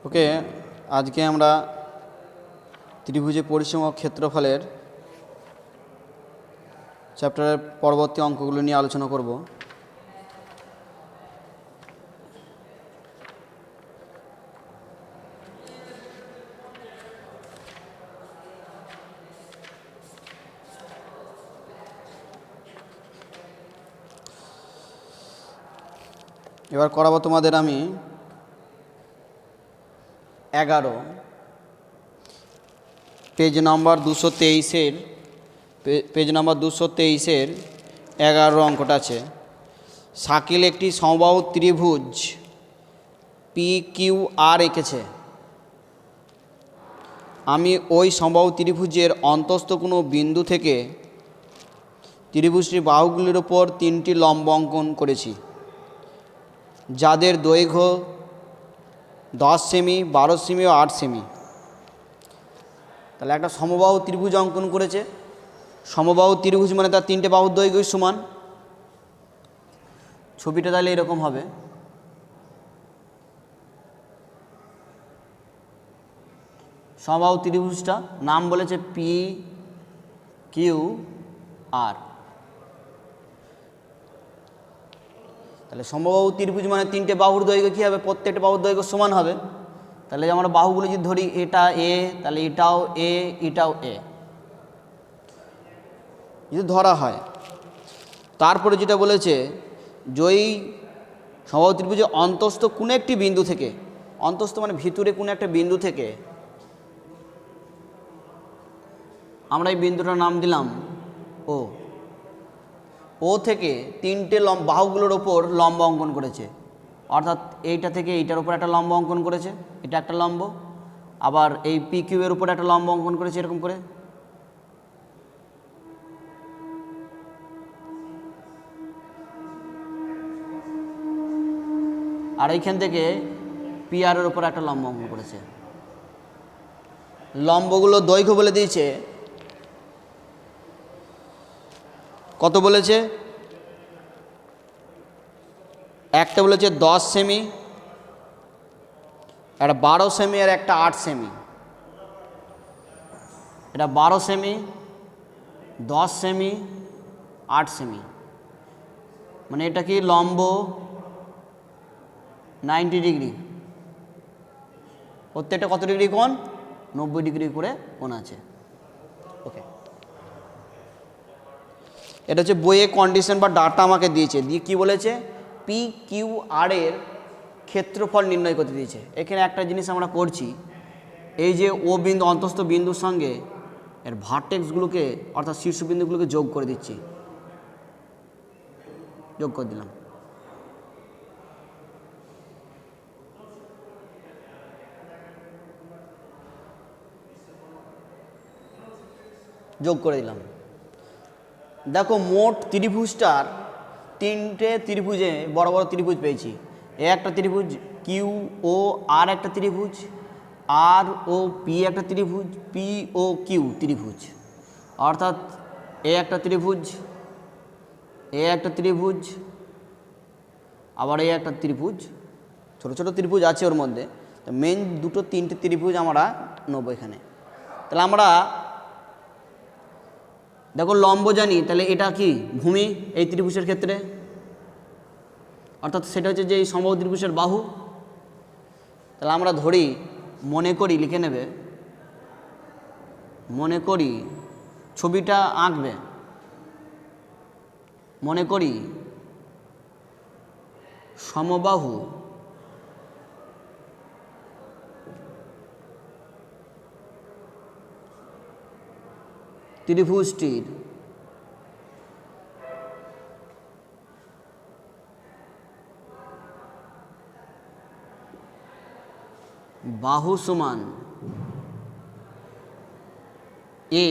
ওকে, আজকে আমরা ত্রিভুজে পরিসীম ও ক্ষেত্রফলের চ্যাপ্টারের পরবর্তী অঙ্কগুলো নিয়ে আলোচনা করব। এবার করাবো তোমাদের আমি 11 পেজ নাম্বার 223-এর পেজ নাম্বার 223-এর 11 অঙ্কটা আছে। শাকিল একটি সমবাহু ত্রিভুজ PQR এঁকেছে। আমি ওই সমবাহু ত্রিভুজের অন্তস্থ কোনো বিন্দু থেকে ত্রিভুজটির বাহুগুলির ওপর 3টি লম্ব অঙ্কন করেছি, যাদের দৈর্ঘ্য 10 সেমি, 12 সেমি ও 8 সেমি। তাহলে একটা সমবাহু ত্রিভুজ অঙ্কন করেছে। সমবাহু ত্রিভুজ মানে তার 3টে বাহুর দৈর্ঘ্য সমান। ছবিটা তাহলে এরকম হবে। সমবাহু ত্রিভুজটা নাম বলেছে PQR। তাহলে সমবাহু ত্রিভুজ মানে 3টে বাহুর দৈর্ঘ্য কী হবে? প্রত্যেকটা বাহুর দৈর্ঘ্য সমান হবে। তাহলে আমরা বাহুগুলো যদি ধরি, এটা A, তাহলে এটাও A, এটাও A যদি ধরা হয়। তারপরে যেটা বলেছে, যেই সমবাহু ত্রিভুজের অন্তস্থ কোনো একটি বিন্দু থেকে, অন্তস্থ মানে ভিতরে কোনো একটা বিন্দু থেকে, আমরা এই বিন্দুটার নাম দিলাম ও থেকে 3টে বাহুগুলোর ওপর লম্ব অঙ্কন করেছে। অর্থাৎ এইটা থেকে এইটার উপর একটা লম্ব অঙ্কন করেছে, এটা একটা লম্ব। আবার এই PQ এর উপর একটা লম্ব অঙ্কন করেছে এরকম করে। আর এইখান থেকে PR এর উপর একটা লম্ব অঙ্কন করেছে। লম্বগুলো দৈর্ঘ্য বলে দিয়েছে কত বলেছে? একটা বলেছে 10 সেমি, একটা 12 সেমি আর একটা 8 সেমি। এটা 12 সেমি, 10 সেমি, 8 সেমি। মানে এটা কি লম্ব 90 ডিগ্রি। প্রত্যেকটা কত ডিগ্রি কোণ? 90 ডিগ্রি করে কোণ আছে। ওকে, এটা হচ্ছে বইয়ে কন্ডিশন বা ডাটা আমাকে দিয়েছে, দিয়ে কী বলেছে? PQR এর ক্ষেত্রফল নির্ণয় করতে দিয়েছে। এখানে একটা জিনিস আমরা করছি, এই যে ও বিন্দু অন্তস্থ বিন্দুর সঙ্গে এর ভার্টেক্সগুলোকে অর্থাৎ শীর্ষবিন্দুগুলোকে যোগ করে দিচ্ছি। যোগ করে দিলাম। যোগ করে দিলাম। দেখো, মোট ত্রিভুজটার 3টে ত্রিভুজে বড় বড় ত্রিভুজ পেয়েছি। এ একটা ত্রিভুজ, QOR একটা ত্রিভুজ, ROP একটা ত্রিভুজ, POQ ত্রিভুজ। অর্থাৎ এ একটা ত্রিভুজ, এ একটা ত্রিভুজ, আবার এ একটা ত্রিভুজ। ছোট ছোট ত্রিভুজ আছে ওর মধ্যে। তো মেন 3টে ত্রিভুজ আমরা নেব এখানে। তাহলে আমরা দেখো লম্ব জানি, তাহলে এটা কি ভূমি এই ত্রিভুজের ক্ষেত্রে, অর্থাৎ সেটা হচ্ছে যে এই সমবাহু ত্রিভুজের বাহু। তাহলে আমরা ধরি, মনে করি, লিখে নেবে, মনে করি ছবিটা আঁকবে। মনে করি সমবাহু ত্রিভুজটির বাহু সমান A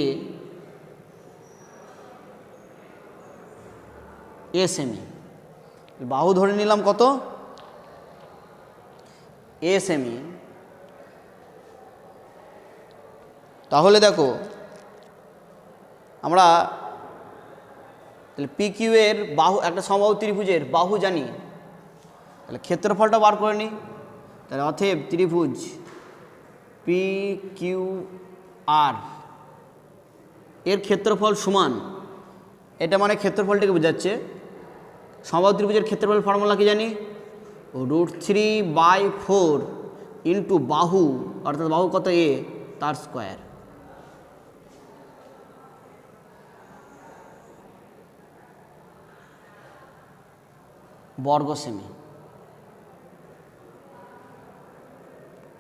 সেমি। বাহু ধরে নিলাম কত? A semi. তাহলে দেখো, আমরা তাহলে PQ এর বাহু, একটা সমবাহু ত্রিভুজের বাহু জানি, তাহলে ক্ষেত্রফলটা বার করে নিই। তাহলে অতএব ত্রিভুজ পি কিউ আর এর ক্ষেত্রফল সমান, এটা মানে ক্ষেত্রফলটাকে বোঝাচ্ছে। সমবাহু ত্রিভুজের ক্ষেত্রফল ফর্মুলা কি জানি, √3/4 ইন্টু বাহু, অর্থাৎ বাহু কত এ, তার স্কোয়ার। বর্গ সেমি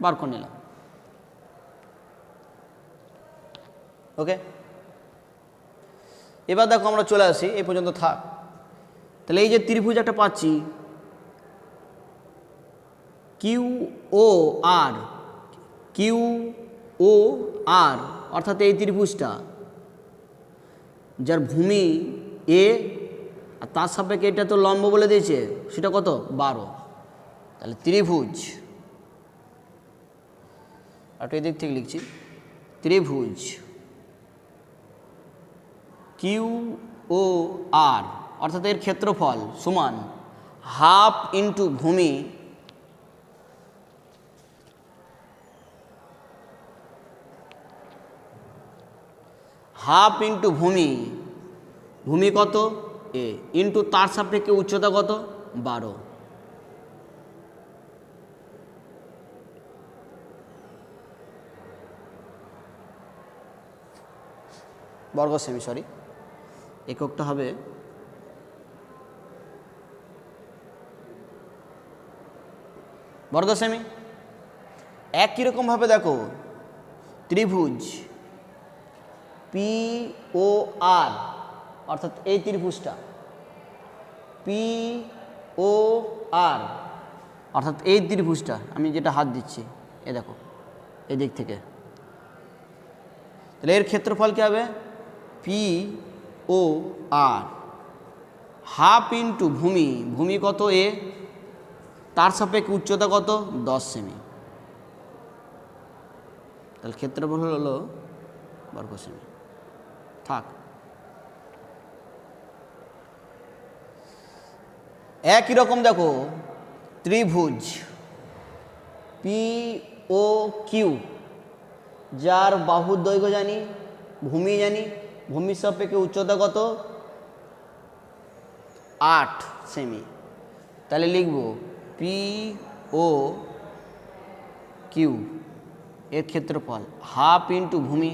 বার করে নিলাম। ওকে, এবার দেখো আমরা চলে আসি, এই পর্যন্ত থাক। তাহলে এই যে ত্রিভুজ একটা পাচ্ছি কিউ ও আর, কিউ ও আর অর্থাৎ এই ত্রিভুজটা যার ভূমি এ আর তার সাপেক্ষে এটা তো লম্ব বলে দিয়েছে, সেটা কত 12। তাহলে ত্রিভুজ, একটু এদিক থেকে লিখছি, ত্রিভুজ কিউ ও আর অর্থাৎ এর ক্ষেত্রফল সমান হাফ ইন্টু ভূমি হাফ ইন্টু ভূমি, ভূমি কত এ, ইন্টু তার সাপেক্ষে উচ্চতা কত 12। বর্গ সেমি, সরি এককটা হবে বর্গ সেমি। একই রকমভাবে দেখো ত্রিভুজ পি ও আর অর্থাৎ এই ত্রিভুজটা পি ও আর অর্থাৎ এই ত্রিভুজটা, আমি যেটা হাত দিচ্ছি এ দেখো এই দিক থেকে, তাহলে এর ক্ষেত্রফল কী হবে পি ও আর হাফ ইন্টু ভূমি, ভূমি কত এ, তার সাপেক্ষে উচ্চতা কত 10 সেমি। তাহলে ক্ষেত্রফল হলো বর্গ সেমি। থাক, একই রকম দেখো ত্রিভুজ পি ও কিউ যার বাহুর দৈর্ঘ্য জানি, ভূমি জানি, ভূমির সাপেক্ষে উচ্চতা কত 8 সেমি। তাহলে লিখব পি ও কিউ এর ক্ষেত্রফল হাফ ইন্টু ভূমি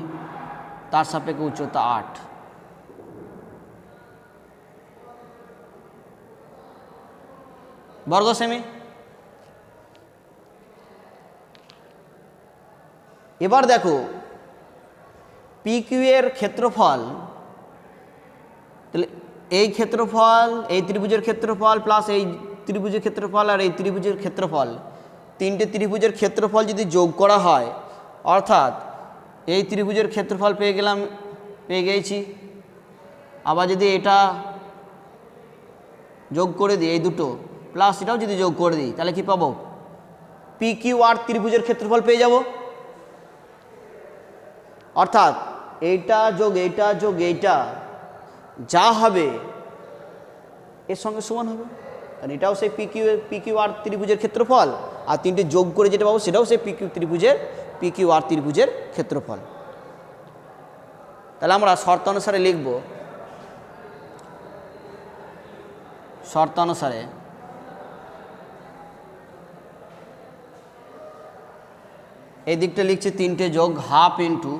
তার সাপেক্ষে উচ্চতা 8। বর্গ সেমি। এবার দেখো পি কিউ এর ক্ষেত্রফল, তাহলে এই ক্ষেত্রফল, এই ত্রিভুজের ক্ষেত্রফল প্লাস এই ত্রিভুজের ক্ষেত্রফল আর এই ত্রিভুজের ক্ষেত্রফল, তিনটে ত্রিভুজের ক্ষেত্রফল যদি যোগ করা হয়, অর্থাৎ এই ত্রিভুজের ক্ষেত্রফল পেয়ে গেছি, আবার যদি এটা যোগ করে দিই, এই দুটো প্লাস এটাও যদি যোগ করে দিই, তাহলে কি পাবো পি কিউ আর ত্রিভুজের ক্ষেত্রফল পেয়ে যাব। অর্থাৎ এইটা যোগ এইটা যোগ এইটা যা হবে এর সঙ্গে সমান হবে, কারণ এটাও সেই পি কিউ আর ত্রিভুজের ক্ষেত্রফল, আর তিনটে যোগ করে যেটা পাবো সেটাও সেই পি কিউ আর ত্রিভুজের ক্ষেত্রফল। তাহলে আমরা শর্তানুসারে লিখব, শর্তানুসারে এই দিকটা লিখছে তিনটে যোগ হাফ ইন্টু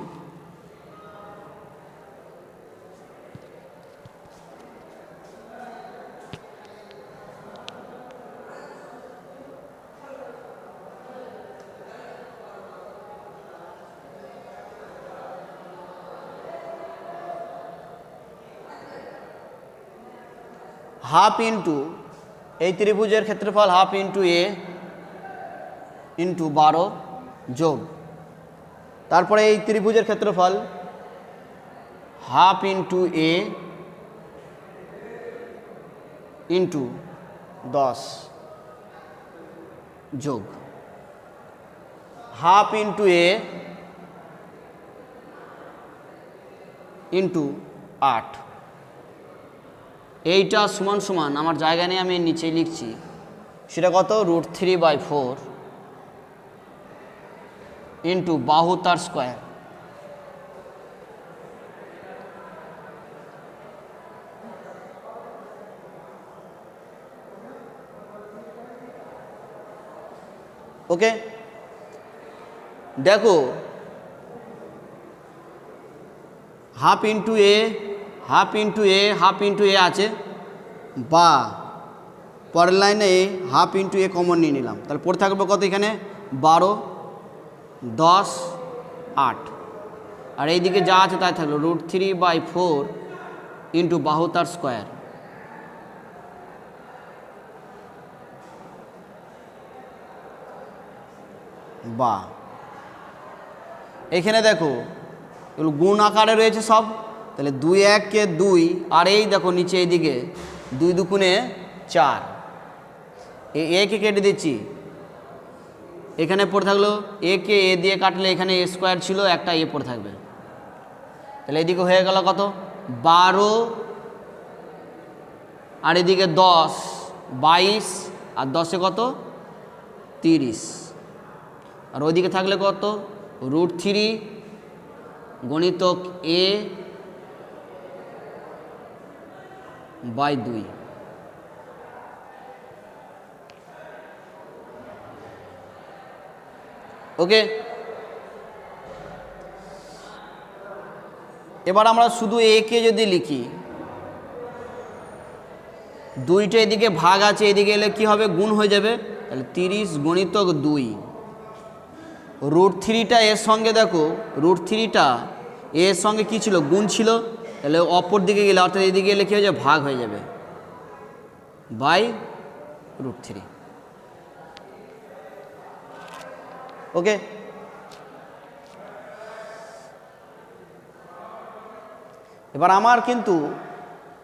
হাফ ইন্টু এই ত্রিভুজের ক্ষেত্রফল হাফ ইন্টু এ ইন্টু 12 যোগ, তারপরে এই ত্রিভুজের ক্ষেত্রফল হাফ ইন্টু এ ইন্টু 10 যোগ হাফ ইন্টু এ ইন্টু 8। এইটা সমান সমান আমার জায়গা নিয়ে আমি নিচে লিখছি, সেটা কত √3/4 ইন্টু বাহু তার স্কোয়ার। ওকে, দেখো হাফ ইন্টু এ হাফ ইন্টু এ হাফ ইন্টু এ আছে, বা পরের লাইনে হাফ ইন্টু এ কমন নিয়ে নিলাম, তাহলে পড়ে থাকবে কত এখানে 12, 10, 8, আর এইদিকে যা আছে তাই থাকলো √3/4 ইন্টু বাহু তার স্কোয়ার। বা এখানে দেখো এগুলো গুণ আকারে রয়েছে সব, তাহলে 2 1 কে 2, আর এই দেখো নিচে এইদিকে 2 2 4, এই এ কে কেটে দিচ্ছি, এখানে পড়ে থাকলো এ কে এ দিয়ে কাটলে এখানে এ স্কোয়ার ছিল, একটা এ পড়ে থাকবে, তাহলে এদিকে হয়ে গেল কত 12, আর এদিকে 10, 22, আর 10-এ কত 30, আর ওইদিকে থাকলে কত √3 গণিতক এ বাই 2। ওকে, এবার আমরা শুধু এ কে যদি লিখি, 2টা এদিকে ভাগ আছে, এদিকে এলে কি হবে গুণ হয়ে যাবে, তাহলে 30 গণিতক 2, √3টা এর সঙ্গে দেখো √3টা এর সঙ্গে কি ছিল গুণ ছিল, তাহলে অপর দিকে গেলে অর্থাৎ এদিকে এলে কি হয়ে যাবে ভাগ হয়ে যাবে বাই √3। ওকে, এবার আমার কিন্তু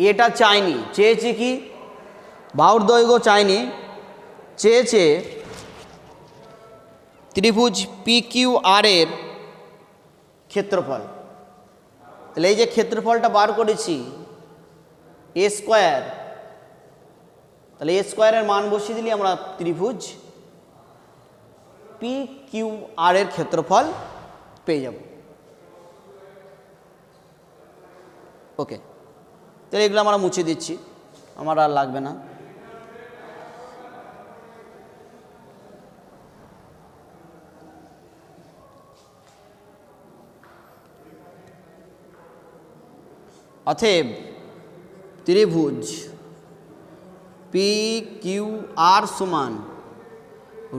এটা চাইনি, চেয়েছে কি বাহুর দৈর্ঘ্য চাইনি, চেয়েছে ত্রিভুজ PQR এর ক্ষেত্রফল। তাহলে এই যে ক্ষেত্রফলটা বার করেছি এ স্কোয়ার, তাহলে এ স্কোয়ারের মান বসিয়ে দিলে আমরা ত্রিভুজ PQR এর ক্ষেত্রফল পেয়ে যাব। ওকে, তাহলে এগুলো আমরা মুছে দিচ্ছি, আমার আর লাগবে না। অতএব ত্রিভুজ PQR সমান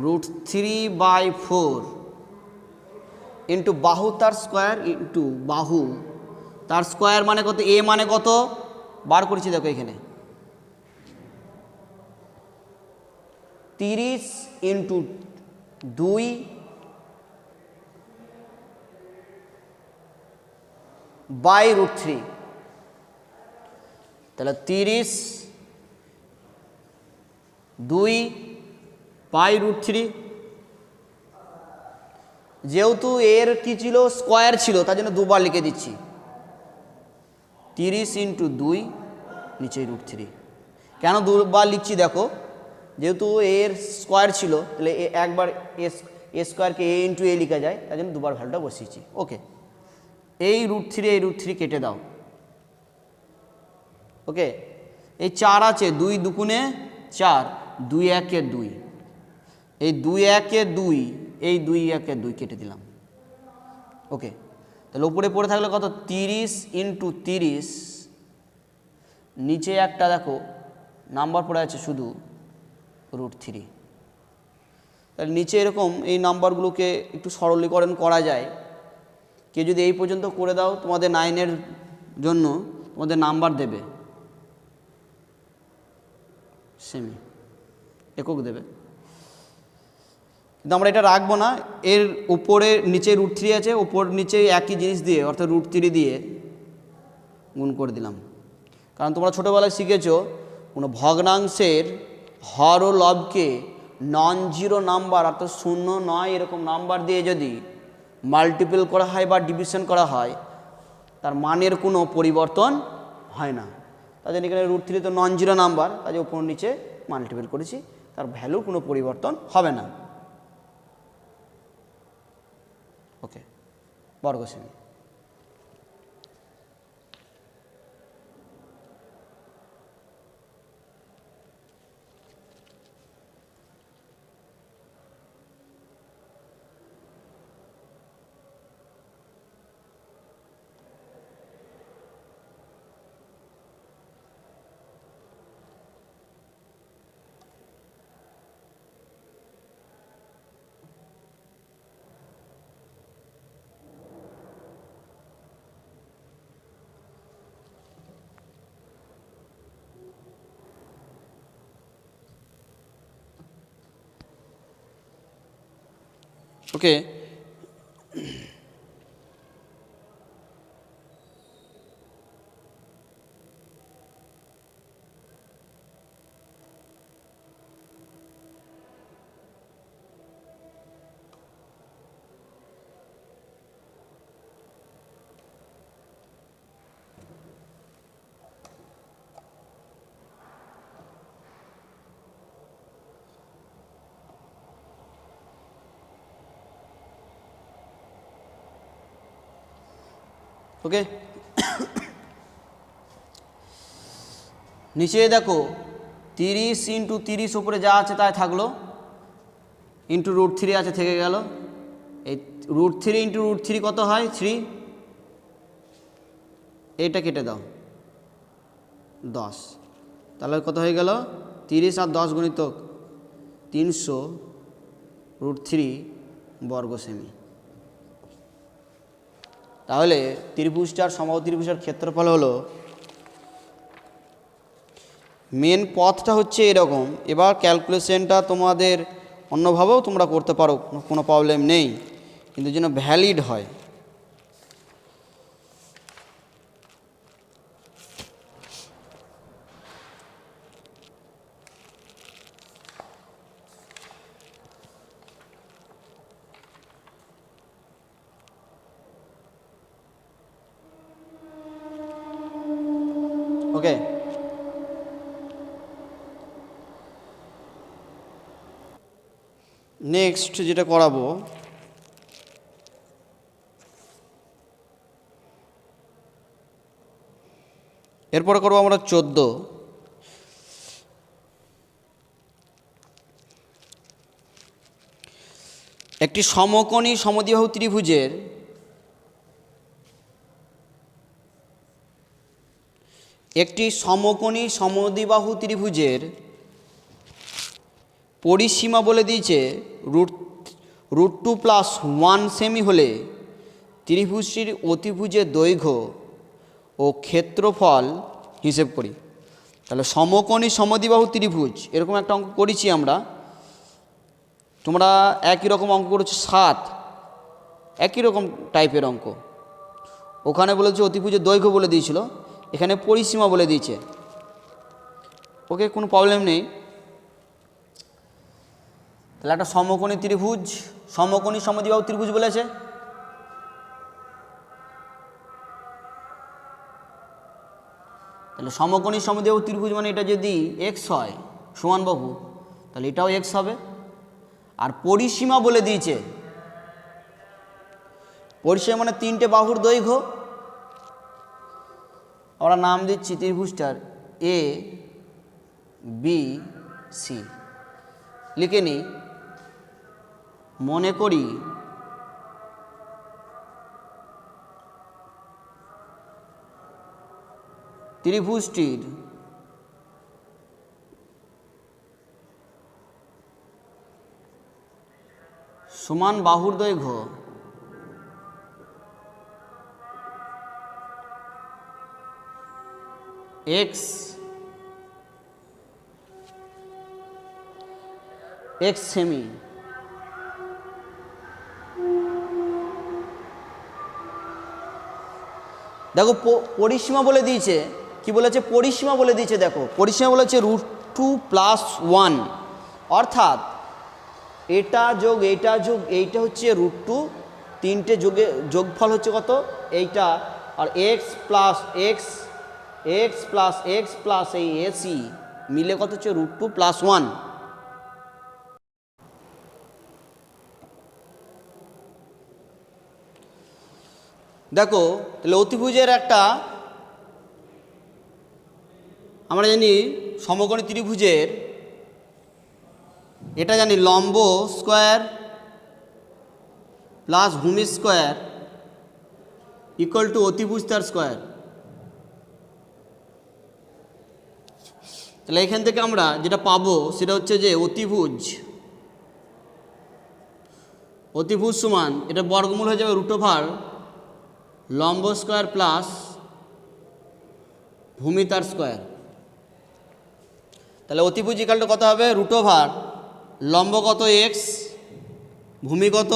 √3/4 ইন্টু বাহু তার স্কোয়ার ইন্টু বাহু তার স্কোয়ার মানে কত, এ মানে কত বার করেছি দেখো এখানে 30 ইন্টু 2 বাই √3, তাহলে 30 2 বাই √3। যেহেতু এর কি ছিল স্কোয়ার ছিল তার জন্য দুবার লিখে দিচ্ছি, 30 ইন্টু 2 নিচে √3। কেন দুবার লিখছি দেখো, যেহেতু এর স্কোয়ার ছিল তাহলে একবার এ স্কোয়ারকে এ ইন্টু এ লিখা যায়, তার জন্য দুবার ভ্যালুটা বসিয়েছি। ওকে, এই √3 কেটে দাও। ওকে, এই 4 আছে, 2 2 4, 2 1 2, এই 2 1 2, এই 2 1 2 কেটে দিলাম। ওকে, তাহলে উপরে পড়ে থাকলে কত 30 ইন্টু 30, নিচে একটা দেখো নাম্বার পড়ে আছে শুধু √3। তাহলে নিচে এরকম এই নাম্বারগুলোকে একটু সরলীকরণ করা যায়। কেউ যদি এই পর্যন্ত করে দাও তোমাদের 9-এর জন্য তোমাদের নাম্বার দেবে, সেমি একক দেবে, কিন্তু আমরা এটা রাখবো না। এর উপরে নিচে √3 আছে, উপর নিচে একই জিনিস দিয়ে অর্থাৎ √3 দিয়ে গুণ করে দিলাম। কারণ তোমরা ছোটোবেলায় শিখেছো কোনো ভগ্নাংশের হর ও লবকে নন জিরো নাম্বার অর্থাৎ 0 9 এরকম নাম্বার দিয়ে যদি মাল্টিপল করা হয় বা ডিভিশন করা হয় তার মানের কোনো পরিবর্তন হয় না। তার জন্য এখানে √3 তো নন জিরো নাম্বার, তাই উপর নিচে মাল্টিপল করেছি, তার ভ্যালুর কোনো পরিবর্তন হবে না। ওকে, বর্গ সেমি। ওকে, ওকে, নিচে দেখো 30 ইন্টু 30 উপরে যা আছে তাই থাকলো, ইন্টু √3 আছে থেকে গেল। এই √3 ইন্টু √3 কত হয়? 3। এইটা কেটে দাও 10, তাহলে কত হয়ে গেল? 30 আর 10 গুণিতক 300 √3 বর্গ সেমি। তাহলে ত্রিভুজটার সমবাহু ত্রিভুজের ক্ষেত্রফল হলো, মেন পথটা হচ্ছে এরকম। এবার ক্যালকুলেশনটা তোমাদের অন্যভাবেও তোমরা করতে পারো, কোনো প্রবলেম নেই, কিন্তু যেন ভ্যালিড হয়। ওকে, নেক্সট যেটা করাবো, এরপরে করবো আমরা 14। একটি সমকোণী সমদ্বিবাহু ত্রিভুজের পরিসীমা বলে দিয়েছে √2 + 1 সেমি হলে ত্রিভুজটির অতিভুজের দৈর্ঘ্য ও ক্ষেত্রফল হিসেব করি। তাহলে সমকোণী সমদ্বিবাহু ত্রিভুজ এরকম একটা অঙ্ক করেছি আমরা, তোমরা একই রকম অঙ্ক করেছো 7, একই রকম টাইপের অঙ্ক। ওখানে বলেছে অতিভুজের দৈর্ঘ্য বলে দিয়েছিল, এখানে পরিসীমা বলে দিয়েছে। ওকে, কোনো প্রবলেম নেই। তাহলে একটা সমকোণী ত্রিভুজ, সমকোণী সমদ্বিবাহু ত্রিভুজ বলেছে। তাহলে সমকোণী সমদ্বিবাহু ত্রিভুজ মানে এটা যদি x হয় সমানবাহু, তাহলে এটাও x হবে। আর পরিসীমা বলে দিয়েছে, পরিসীমা মানে 3টে বাহুর দৈর্ঘ্য। আমরা নাম দিচ্ছি ত্রিভুজটার এ বি সি। লিখে নিই, মনে করি ত্রিভুজটির সমান বাহুর দৈর্ঘ্য x সেমি। দেখো পরিসীমা বলে দিয়েছে, কি বলেছে? পরিসীমা বলে দিয়েছে। দেখো পরিসীমা বলেছে √2 + 1, অর্থাৎ এটা যোগ এইটা যোগ এইটা হচ্ছে √2, 3টে যোগফল হচ্ছে কত? এইটা। আর x প্লাস এই এসি মিলে কত হচ্ছে? √2 + 1। দেখো তাহলে অতিভুজের একটা আমরা জানি সমকোণী ত্রিভুজের এটা জানি লম্ব স্কোয়ার প্লাস ভূমি স্কোয়ার ইকুয়াল টু অতিভুজ তার স্কোয়ার। তাহলে এখান থেকে আমরা যেটা পাবো সেটা হচ্ছে যে অতিভুজ সমান এটা বর্গমূল হয়ে যাবে √ওভার লম্ব স্কোয়ার প্লাস ভূমি তার স্কোয়ার। তাহলে অতিভুজ ইকালটা কত হবে √ওভার লম্ব কত এক্স ভূমি কত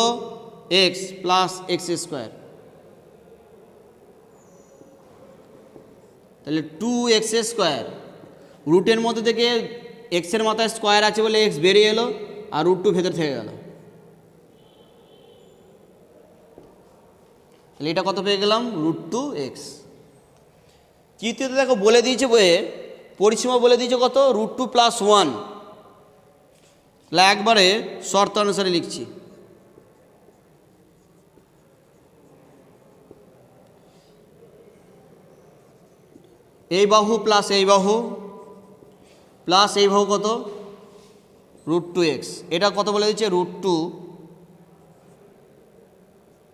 এক্স প্লাস এক্স স্কোয়ার। তাহলে 2x স্কোয়ার রুটের মধ্যে থেকে এক্সের মাথায় স্কোয়ার আছে বলে এক্স বেরিয়ে এলো আর √2 ভেতর থেকে গেল। তাহলে এটা কত পেয়ে গেলাম √2x। তৃতীয়তে দেখো বলে দিয়েছে বইয়ে পরিসীমা বলে দিয়েছে কত √2 + 1। তাহলে একবারে শর্ত অনুসারে লিখছি। এই বাহু প্লাস এই বাহু প্লাস এই বাহু কত √2x। এটা কত বলে দিচ্ছে √2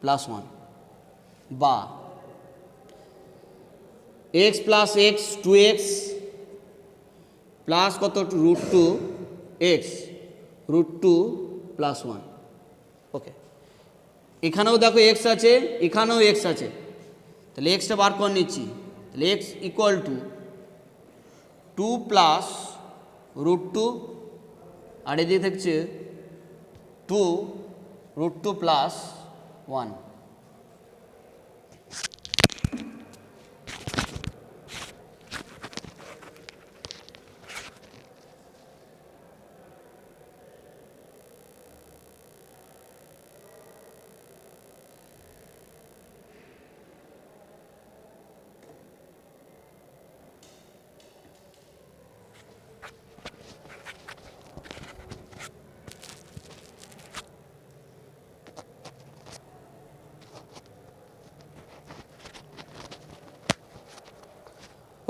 + 1 বা x plus x 2x plus কত √2x √2 + 1। ওকে, এখানেও দেখো x আছে এখানেও x আছে, তাহলে xটা বার করে নিচ্ছি। তাহলে x ইকুয়াল টু 2 + √2 আর এদিকে থাকছে 2 √2 + 1।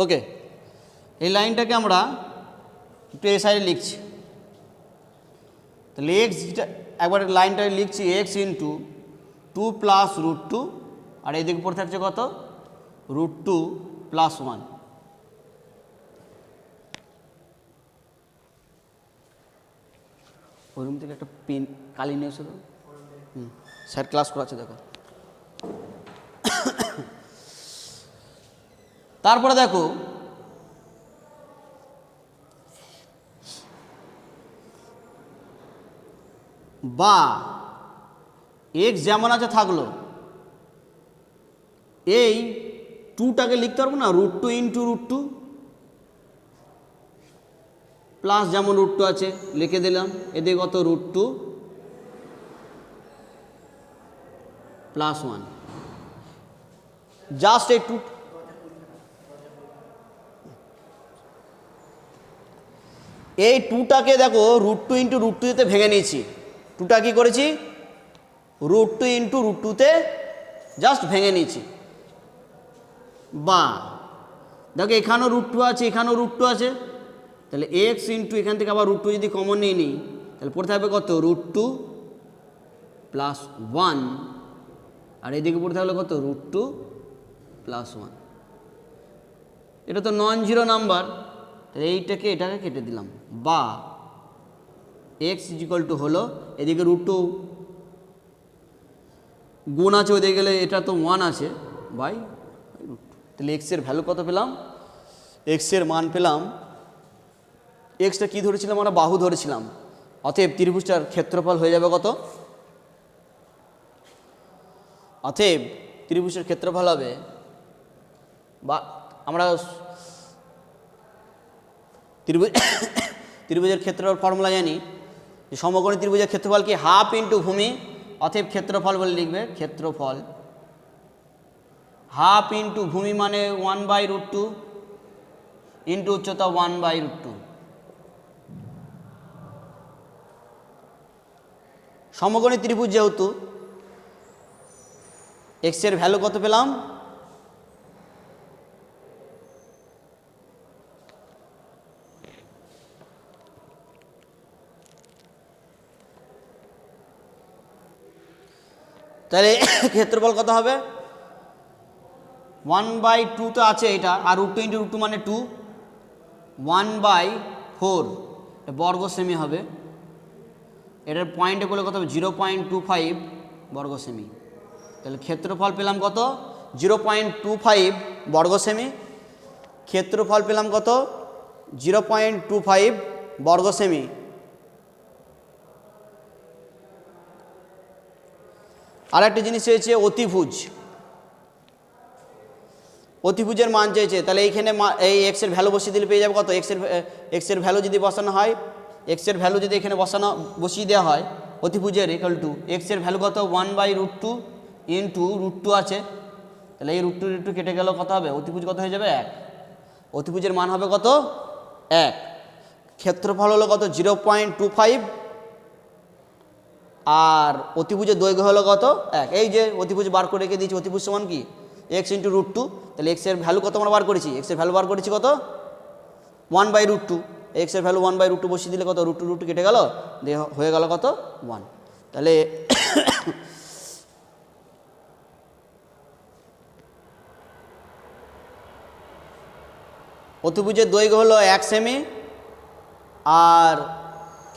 ওকে, এই লাইনটাকে আমরা একটু এই সাইডে লিখছি। তাহলে এক্স একবার লাইনটাকে লিখছি x × 2 + √2 আর এদিকে পড়ে থাকছে কত √2 + 1। ওই রুম থেকে একটা পেন কালি নিয়ে এসো তো। স্যার ক্লাস করাচ্ছে দেখো। তারপরে দেখো বা এক্স যেমন আছে থাকলো, এই 2টাকে লিখতে পারবো না √2 × √2 প্লাস যেমন √2 আছে লিখে দিলাম, এদিকে কত √2 + 1। জাস্ট এই এই 2টাকে দেখো √2 × √2 তে ভেঙে নিয়েছি। 2টা কী করেছি √2 × √2 তে জাস্ট ভেঙে নিয়েছি। বা দেখো এখানেও √2 আছে এখানেও √2 আছে, তাহলে x × এখান থেকে আবার √2 যদি কমন নিয়ে নিই তাহলে পড়ে থাকবে কত √2 + 1 আর এদিকে পড়ে থাকলে কত √2 + 1। এটা তো নন জিরো নাম্বার, তাহলে এটাকে কেটে দিলাম। বা x = হলো এদিকে √2 গুণ আছে ওদিকে গেলে এটা তো 1 আছে বাই √2। তাহলে x এর ভ্যালু কত পেলাম x এর মান পেলাম, এক্সটা কী ধরেছিলাম আমরা বাহু ধরেছিলাম, অতএব ত্রিভুজটার ক্ষেত্রফল হয়ে যাবে কত, অতএব ত্রিভুজের ক্ষেত্রফল হবে বা আমরা ত্রিভুজের ক্ষেত্রফল ফর্মুলা জানি যে সমকোণী ত্রিভুজের ক্ষেত্রফল কি হাফ × ভূমি, অতএব ক্ষেত্রফল বলে লিখবে ক্ষেত্রফল হাফ × ভূমি মানে 1/√2 × উচ্চতা 1/√2। সমকোণী ত্রিভুজ যেহেতু এক্সের ভ্যালু কত পেলাম, তাহলে ক্ষেত্রফল কত হবে 1/2 তো আছে এটা, আর √2 × √2 মানে 2, 1/4 বর্গ সেমি হবে। এটার পয়েন্টে করলে কত হবে 0.25 বর্গ সেমি। তাহলে ক্ষেত্রফল পেলাম কত 0.25 বর্গ সেমি। ক্ষেত্রফল পেলাম কত 0.25 বর্গ সেমি। আর একটা জিনিস চেয়েছে অতিভুজ, অতিভুজের মান চেয়েছে। তাহলে এইখানে এই এক্সের ভ্যালু বসিয়ে দিলে পেয়ে যাবে কত, এক্সের ভ্যালু যদি বসানো হয়, এক্সের ভ্যালু যদি এখানে বসিয়ে দেওয়া হয় অতিভুজের ইকুয়াল টু এক্সের ভ্যালু কত 1/√2 ইন্টু √2 আছে, তাহলে এই √2 কেটে গেল কত হবে, অতিভুজ কত হয়ে যাবে 1, অতিভুজের মান হবে কত 1। ক্ষেত্রফল হলো কত 0.25 আর অতিভুজের দৈর্ঘ্য হলো কত 1। এই যে অতিভুজ বার করে রেখে দিয়েছি, অতিভুজ সমান কি x × √2, তাহলে এক্সের ভ্যালু কত আমরা বার করেছি, এক্সের ভ্যালু বার করেছি কত 1/√2, এক্সের ভ্যালু 1/√2 বসিয়ে দিলে কত √2 কেটে গেল, দিয়ে হয়ে গেল কত 1। তাহলে অতিভুজের দৈর্ঘ্য হলো 1 সেমি আর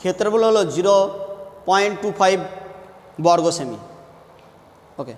ক্ষেত্রফল হলো 0.25 বর্গ সেমি। ওকে।